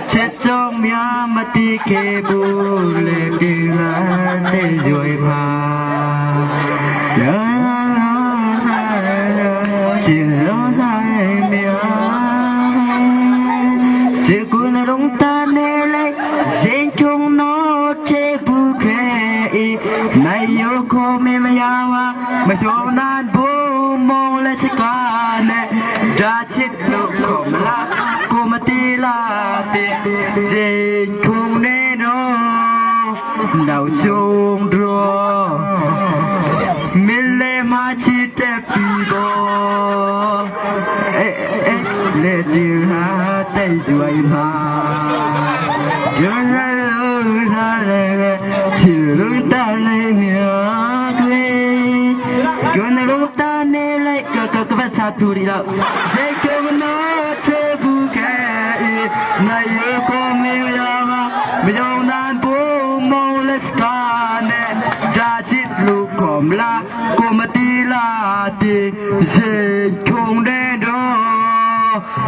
chết trong mía mà đi kê bù lệ đi ra để rồi mà chỉ lo hai mía chỉ cuốn đông ta nè lại dễ chung nó chế bù kê này yêu cô mẹ mà yawa mà cho nan bù mong lên sẽ cả nè ra chết lúc không là cô mà đi là tiền dễ chung nè nó nào chung rồi mình lên mà chỉ đẹp bị bỏ lên tiếng hát tay duy mà chỉ lúc ta lấy miếng cười cứ lúc ta nè lại các bạn sát thủ đi đâu để cho nó chơi vui cái này yêu con mình mà bây giờ nan bố mong lên scan nè ra chết lúc còn là cô mà đi là đi dễ chung đến đó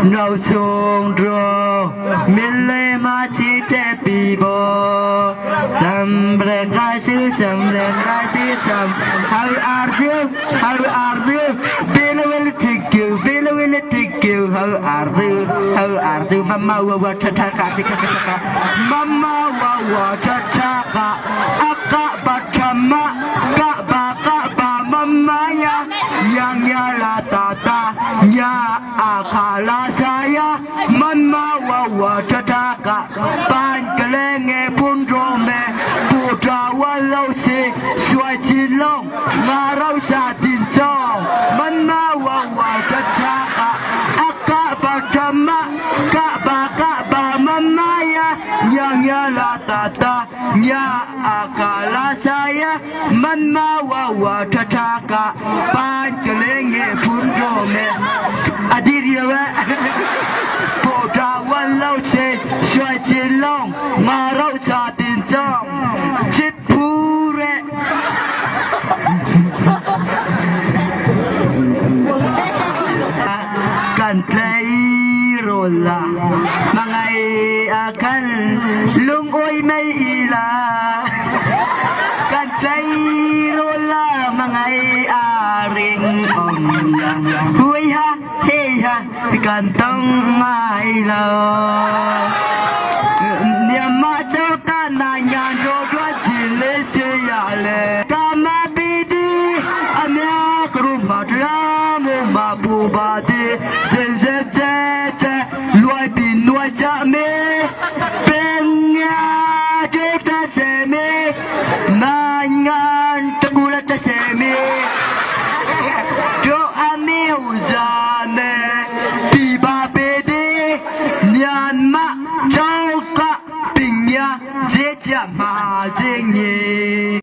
nào xuống rồi mình lấy mà chỉ để bị bỏ sầm lên gai sư sầm lên gai sư sầm how are you bela thank you how are you mama wa cha cha ka mama wa cha cha ka aka bachama ka ba mama ya yang ya la ta ya akala saya mama wa cha cha ka pan kelenge pun rome putra walau se suai chin long ma rau sa tin chong mama wa cha cha ka aka bachama ka ba mama ya yang ya la ta ya akala saya mama wa cha cha ka pan kelenge pun rome adiria wa putra walau se suai chin long ma rau sa tin chong chit pure kan play rola mangai akan lung oi mai ila kan play rola mangai aring om hui ha hey ha kan tong mai lo niệm ma cho ta na nhan ro ro chi le se ya le kama bi di amya kru ma ra mo ma bu ba di je loi bin loi cha me pen ya de ta se me na ngan ta gu la ta se me do ame uzane bi ba be di nyan ma chao ka ping ya dễ chạm mà dễ nhỉ